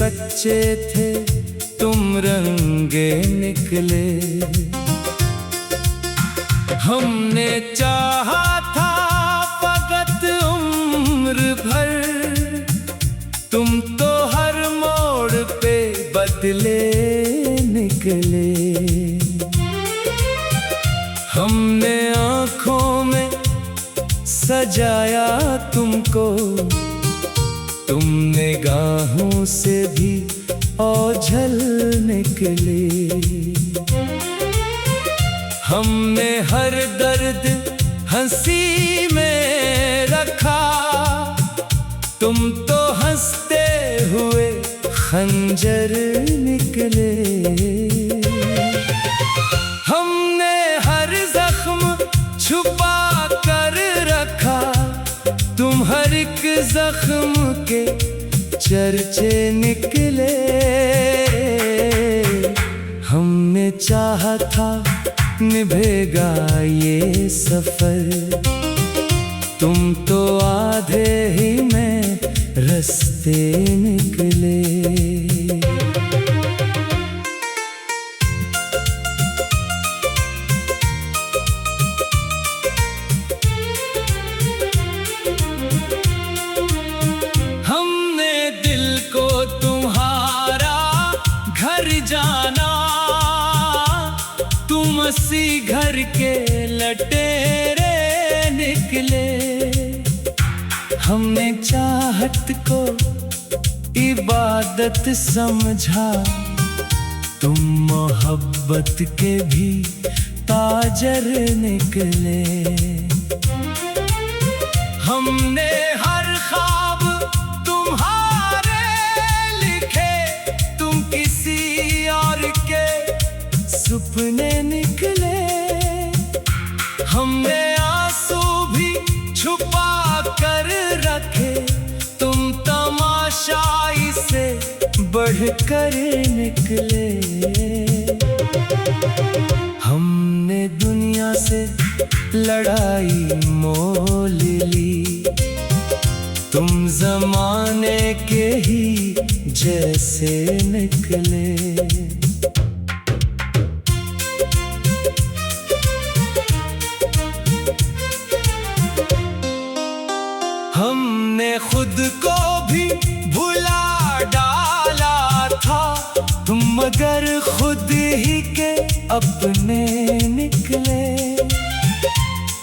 सच्चे थे तुम रंगे निकले। हमने चाहा था फकत उम्र भर, तुम तो हर मोड़ पे बदले निकले। हमने आँखों में सजाया तुमको, तुम निगाहों से भी ओझल निकले। हमने हर दर्द हंसी में रखा, तुम तो हंसते हुए खंजर निकले। हमने हर जख्म छुपा कर रखा, तुम हर एक जख्म के चर्चे निकले। हमने चाहा था निभेगा ये सफर, तुम तो आधे ही में रास्ते निकले। हमने दिल को तुम्हारा घर जाना, तुम उसी घर के लटेरे निकले। हमने चाहत को इबादत समझा, तुम मोहब्बत के भी ताजर निकले। हमने हर ख्वाब तुम्हारे लिखे, तुम किसी और के सपने निकले। हमने आंसू भी छुपा कर रखे, तुम तमाशाई से बढ़कर निकले। हमने दुनिया से लड़ाई मोल ली, तुम जमाने के ही जैसे निकले। हमने खुद को भी भुला डाला था, तुम मगर खुद ही के अपने निकले।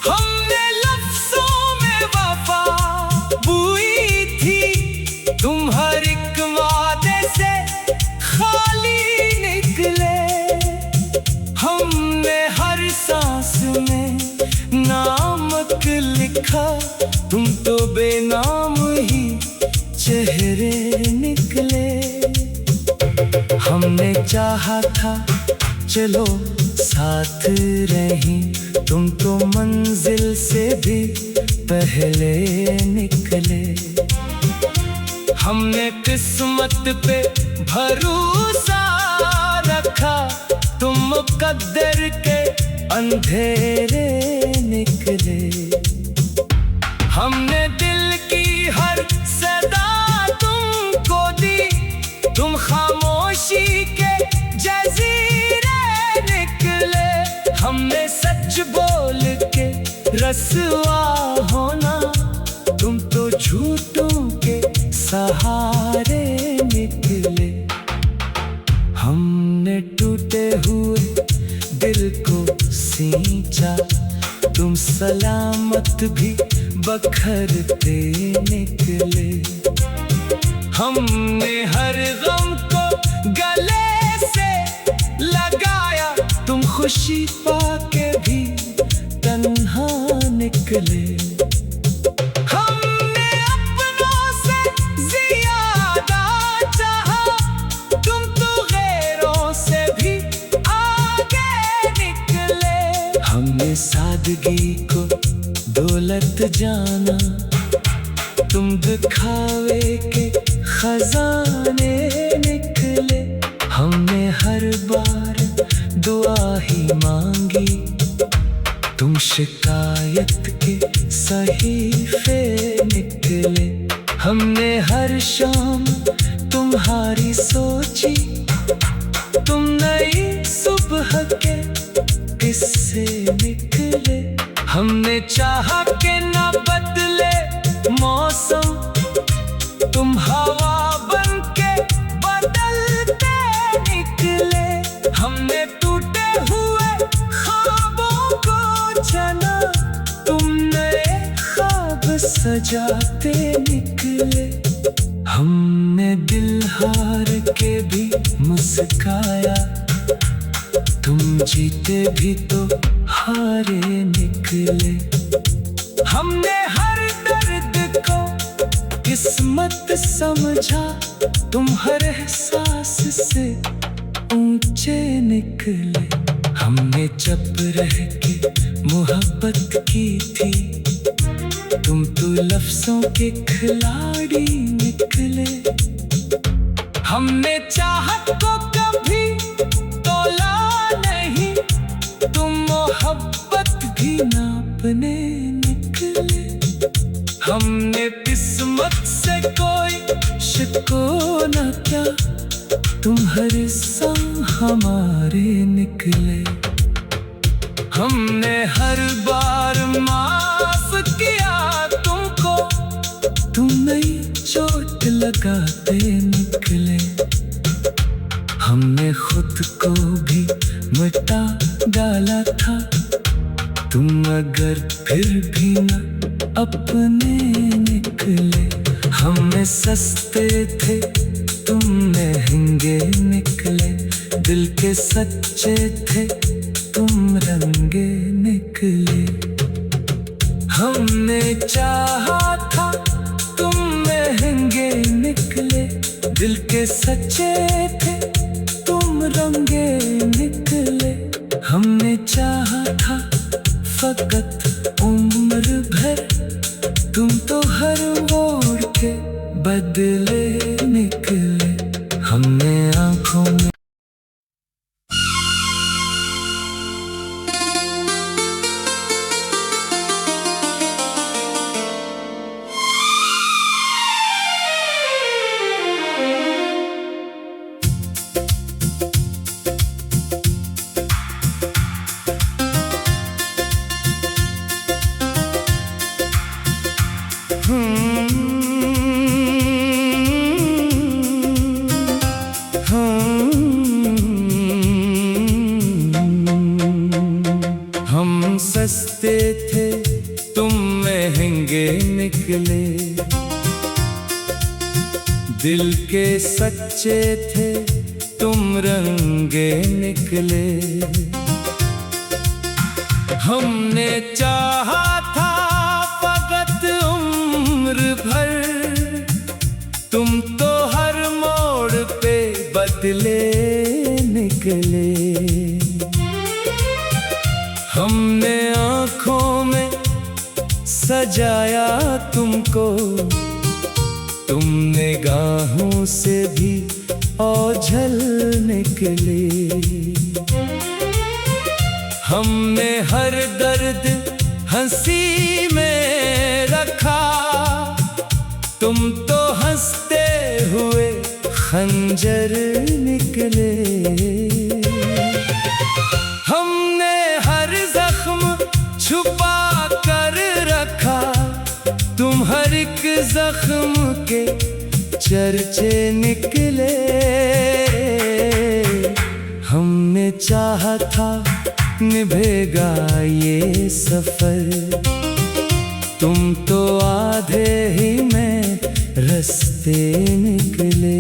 हमने लफ्जों में वफा बुई थी, तुम हर एक वादे से खाली निकले। हमने हर सांस में नामक लिखा, तुम तो बेनाम ही चेहरे निकले। हमने चाहा था चलो साथ रहीं, तुम तो मंजिल से भी पहले निकले। हमने किस्मत पे भरोसा रखा, तुम मुकद्दर के अंधेरे निकले। हमने दिल की हर सदा तुमको दी, तुम खामोशी के जजीरे निकले। हमने सच बोल के रसवा होना, तुम तो झूठों के सहारे निकले। हमने टूटे हुए दिल को सींचा, तुम सलामत भी बखरते निकले। हमने हर गम को गले से लगाया, तुम खुशी पाके भी तन्हा निकले। हमने अपनों से ज्यादा चाहा, तुम तो गैरों से भी आगे निकले। हमने सादगी को दौलत जाना, तुम दिखावे के खजाने निकले। हमने हर बार दुआ ही मांगी, तुम शिकायत के सहीफे निकले। हमने हर शाम तुम्हारी तुम नई सुबह के किस्से निकले। हमने चाहा के ना बदले मौसम, तुम हवा बन के बदलते निकले। हमने टूटे हुए ख्वाबों को चुना, तुम नए ख्वाब सजाते निकले। हमने दिल हार के भी मुस्काया, तुम जीते भी तो हारे निकले। हमने हर दर्द को किस्मत समझा, तुम हर एहसास से ऊंचे निकले। हमने चुप रह के मोहब्बत की थी, तुम तो लफ्जों के खिलाड़ी निकले। हमने चाहत को कभी तोला नहीं, तुम मोहब्बत भी नापने निकले। हमने किस्मत से कोई शिकवा क्या, तुम हर संग हमारे निकले। हमने हर बार माफ किया तुमको, तुम नई चोट लगाते निकले। हमने खुद को भी मिटा डाला था, तुम मगर फिर भी न अपने निकले। हमने सस्ते थे तुम महंगे निकले, दिल के सच्चे थे तुम रंगे निकले। हमने चाहा था तुम महंगे निकले, दिल के सच्चे थे तुम रंगे निकले। हमने चाहा था फकत उम्र भर, तुम तो हर मोड़ के बदले निकले। हमने आंखों में हम सस्ते थे तुम महंगे निकले, दिल के सच्चे थे तुम रंगे निकले। हमने चाहा था फकत उम्र भर, तुम तो हर मोड़ पे बदले निकले। हमने आँखों में सजाया तुमको, तुम निगाहों से भी ओझल निकले। हमने हर दर्द हंसी में रखा, तुम तो हंसते हुए खंजर निकले। हमने हर जख्म छुपा कर रखा, तुम हर एक जख्म के चर्चे निकले। हमने चाहा था निभेगा ये सफर, तुम तो आधे ही में रास्ते निकले।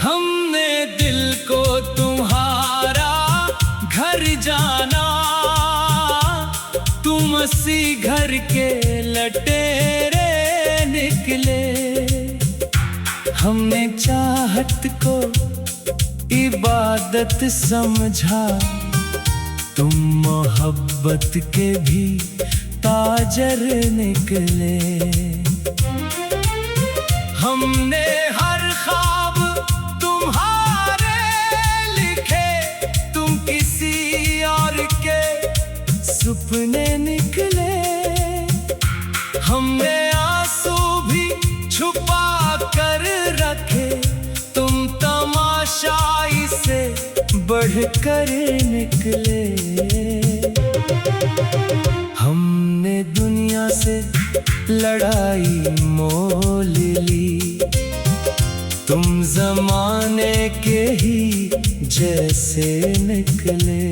हमने दिल को तुम्हारा घर जाना, तुम उसी घर के लटेरे निकले। हमने चाहत को इबादत समझा, तुम मोहब्बत के भी ताजर निकले। हमने हर ख्वाब तुम्हारे लिखे, तुम किसी और के सपने निकले। हमने आंसू भी छुपा कर रखे, तुम तमाशाई से बढ़कर निकले। हमने दुनिया से लड़ाई मोल ली, तुम जमाने के ही जैसे निकले।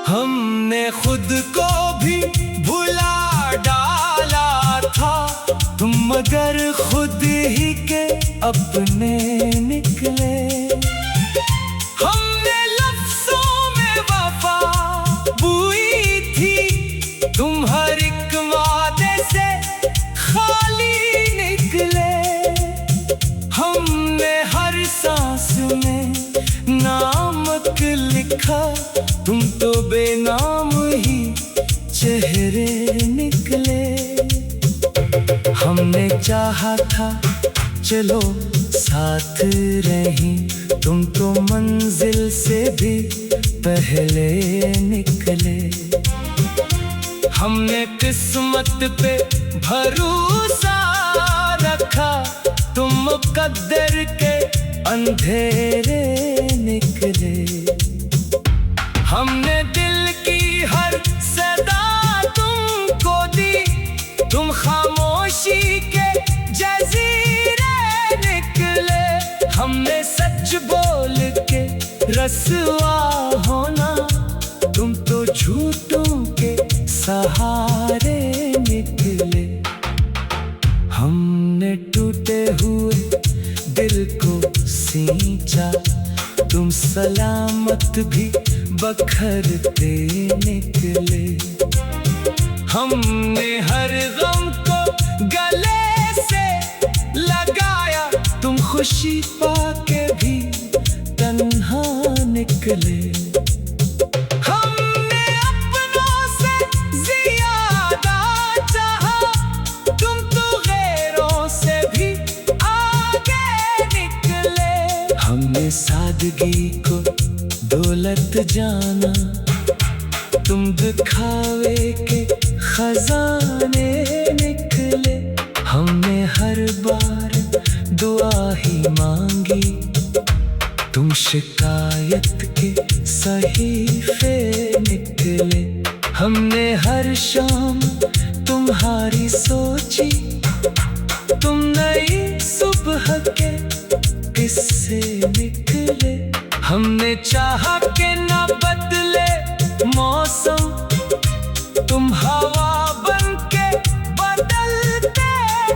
हमने खुद को भी भुला डाला था, तुम मगर खुद ही के अपने निकले। हमने लफ्ज़ों में वफा बुई थी, तुम हर एक वादे से खाली निकले। हमने हर सांस में नामक लिखा, तुम तो बेनाम ही चेहरे निकले। हमने चाहा था चलो साथ रही, तुम तो मंजिल से भी पहले निकले। हमने किस्मत पे भरोसा रखा, तुम मुकद्दर के अंधेरे निकले। हमने दिल की हर सदा तुमको दी, तुम खामोशी के जजीरे निकले। हमने सच बोल के रसवा होना, तुम तो झूठों के सहारे निकले। हमने टूटे हुए दिल को सींचा, तुम सलामत भी बखरते निकले। हमने हर गम को गले से लगाया, तुम खुशी पाके भी तन्हा निकले। हमने अपनों से ज्यादा चाहा, तुम तो गैरों से भी आगे निकले। हमने सादगी को दौलत जाना, तुम दिखावे के खजाने निकले। हमने हर बार दुआ ही मांगी, तुम शिकायत के सहीफे निकले। हमने हर शाम तुम्हारी सोची, तुम नई सुबह के किस्से निकले। हमने चाहा के ना बदले मौसम, तुम हवा बन के बदलते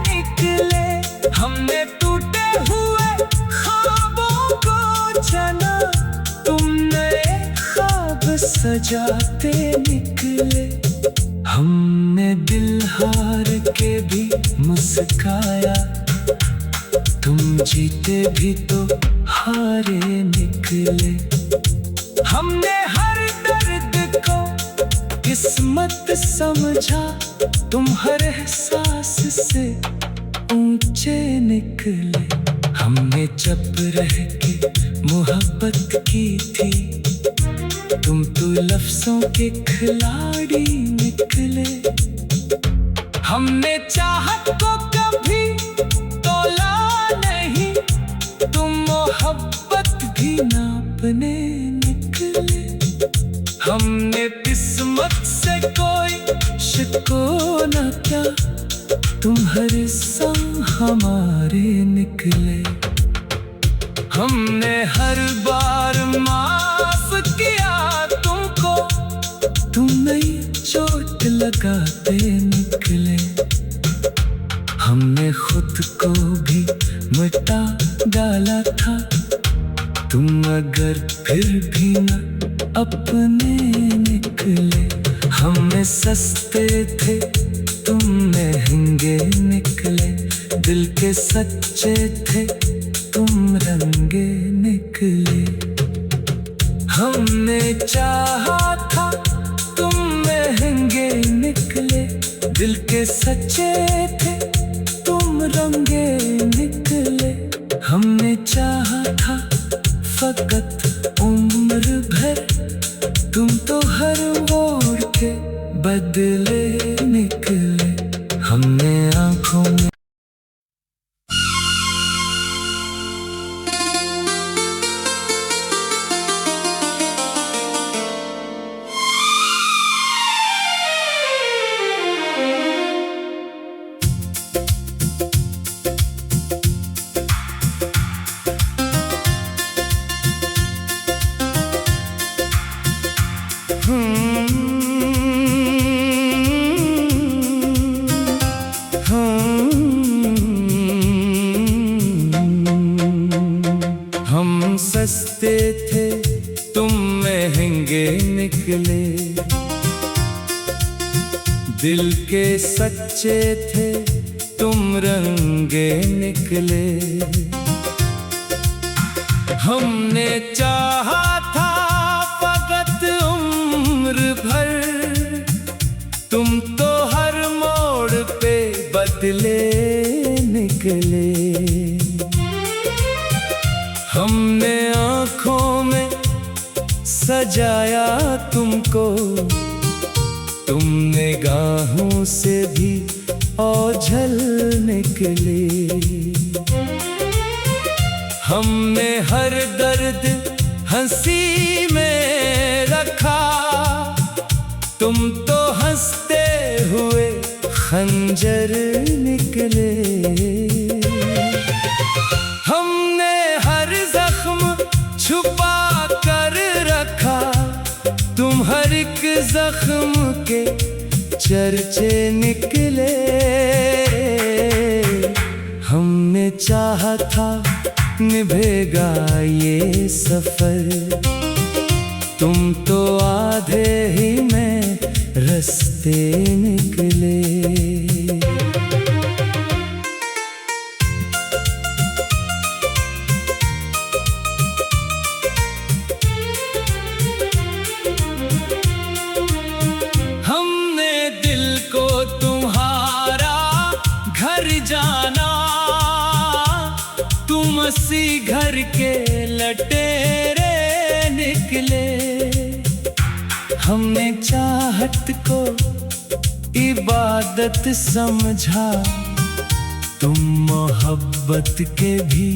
निकले। हमने टूटे हुए ख्वाबों को चना, तुम नए ख्वाब सजाते निकले। हमने दिल हार के भी मुस्काया, तुम जीते भी तो हारे निकले। हमने हर दर्द को किस्मत समझा, तुम हर एहसास से ऊंचे निकले। हमने जब रह के मोहब्बत की थी, तुम तो लफ्जों के खिलाड़ी निकले। हमने चाहत को कभी तोला नहीं, तुम मोहब्बत भी नापने निकले। हमने किस्मत से कोई शिकवा क्या, तुम हर संग हमारे निकले। हमने हर बार माफ किया तुमको, तुम नई चोट लगाते निकले। हमने खुद को भी मिटा डाला था, तुम अगर फिर भी न अपने निकले। हमने सस्ते थे तुम महंगे निकले, दिल के सच्चे थे तुम रंगे निकले। हमने चाहा था तुम महंगे निकले, दिल के सच्चे थे तुम रंगे निकले। हमने चाहा था फकत उम्र भर, तुम तो हर मोड़ के बदले निकले। हमने आंखों में हम सस्ते थे तुम महंगे निकले, दिल के सच्चे थे तुम रंगे निकले। हमने चाहा था फकत उम्र भर, तुम तो हर मोड़ पे बदले निकले। हमने आँखों में सजाया तुमको, तुम निगाहों से भी ओझल निकले। हमने हर दर्द हंसी में रखा, तुम तो हंसते हुए खंजर निकले। हमने हर जख्म छुपा कर रखा, तुम हर एक जख्म के चर्चे निकले। हमने चाहा था निभेगा ये सफर, तुम तो आधे ही में रास्ते निकले। हमने दिल को तुम्हारा घर जाना, तुम उसी घर के लटेरे निकले। हमने चाहत को इबादत समझा, तुम मोहब्बत के भी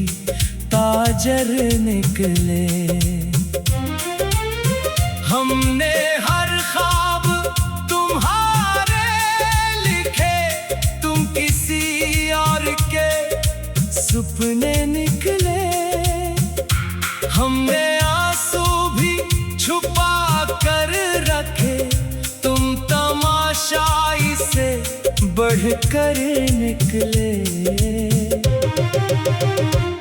ताजर निकले। हमने हर ख्वाब तुम्हारे लिखे, तुम किसी और के सपने निकले। हमने आंसू भी छुपा कर रखे, तुम तमाशाई से बढ़कर निकले।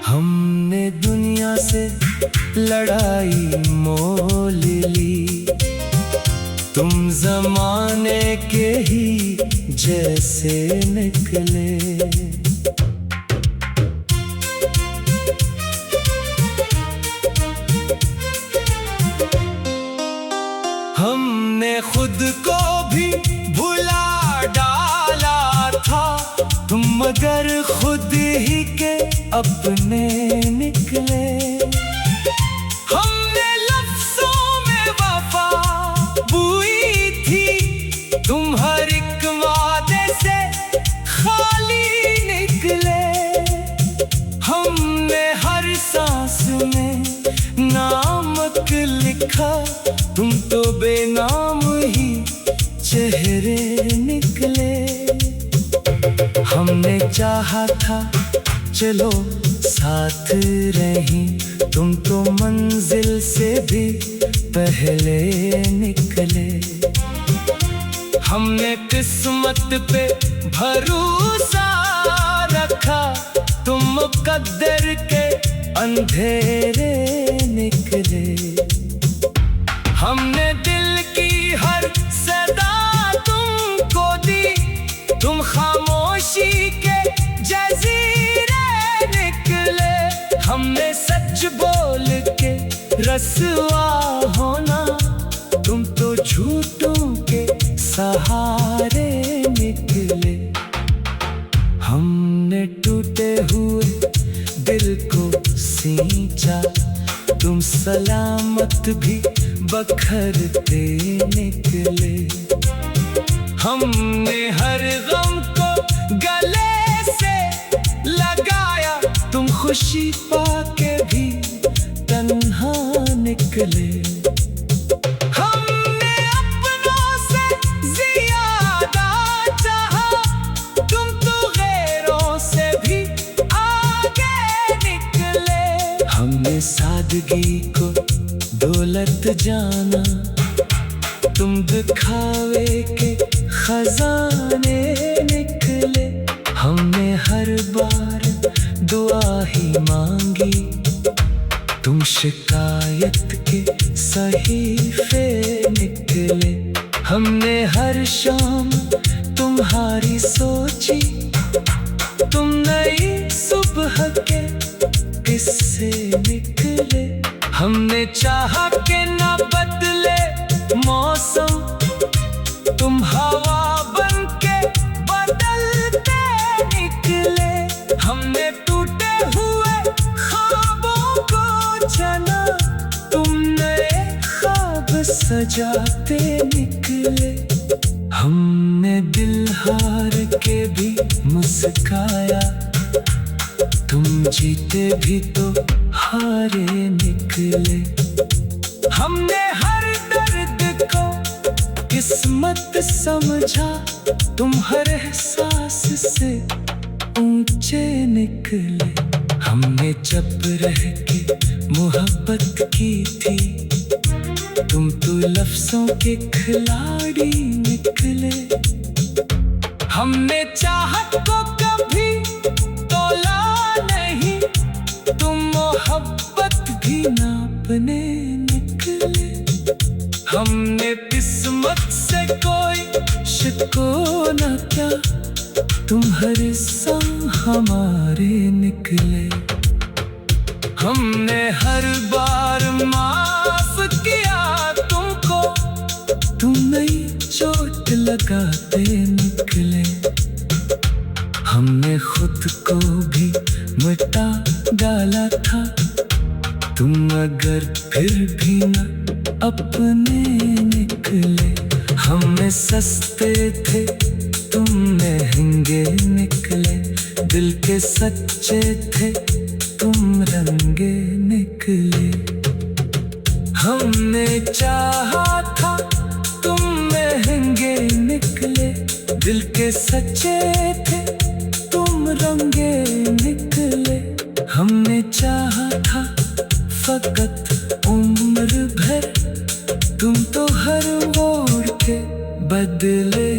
हमने दुनिया से लड़ाई मोल ली, तुम जमाने के ही जैसे निकले। हमने खुद को भी भुला डाला था, तुम मगर खुद ही के अपने निकले। हमने लफ्जों में वफा बुई थी, तुम हर एक वादे से खाली निकले। हमने हर सांस में नामक लिखा, तुम तो बेनाम ही चेहरे निकले। हमने चाहा था चलो साथ रही, तुम तो मंजिल से भी पहले निकले। हमने किस्मत पे भरोसा रखा, तुम मुकद्दर के अंधेरे निकले। हमने दिल की हर सदा तुमको दी, तुम खामोशी के जजीरे निकले। हमने सच बोल के रसवा होना, तुम तो झूठों के सहारे निकले। हमने टूटे हुए दिल को सींचा, तुम सलामत भी बखरते निकले। हमने हर गम को गले से लगाया, तुम खुशी पाके भी तन्हा निकले। हमने अपनों से ज्यादा चाहा, तुम तो गैरों से भी आगे निकले। हमने सादगी को दौलत जाना, तुम दिखावे के खजाने निकले। हमने हर बार दुआ ही मांगी, तुम शिकायत के सहीफे निकले। हमने हर शाम तुम्हारी सोची, तुम नई सुबह के किस्से निकले। हमने चाहा कि न बदले मौसम, तुम हवा बन के बदलते निकले। हमने टूटे हुए ख्वाबों को जना, तुम नए ख्वाब सजाते निकले। हमने दिल हार के भी मुस्काया, तुम जीते भी तो हारे निकले। हमने हर दर्द को किस्मत समझा, तुम हर एहसास से ऊंचे निकले। हमने जब रह के मोहब्बत की थी, तुम तो लफ्जों के खिलाड़ी निकले। हमने चाहत को कभी तोला नहीं, तुम मोहब्बत भी नापने निकले। हमने किस्मत से कोई शिकवा क्या, तुम हर संग हमारे निकले। हमने हर बार माफ किया तुमको, तुम नई चोट लगाते निकले। हमने खुद को भी मिटा डाला था, तुम अगर फिर भी न अपने निकले। हमने सस्ते थे, तुम महंगे निकले। दिल के सच्चे थे, तुम रंगे निकले। हमने चाहा था, तुम महंगे निकले। दिल के सच्चे थे, तुम रंगे निकले। हमने चाहा था फकत उम्र भर, तुम तो हर मोड़ के बदले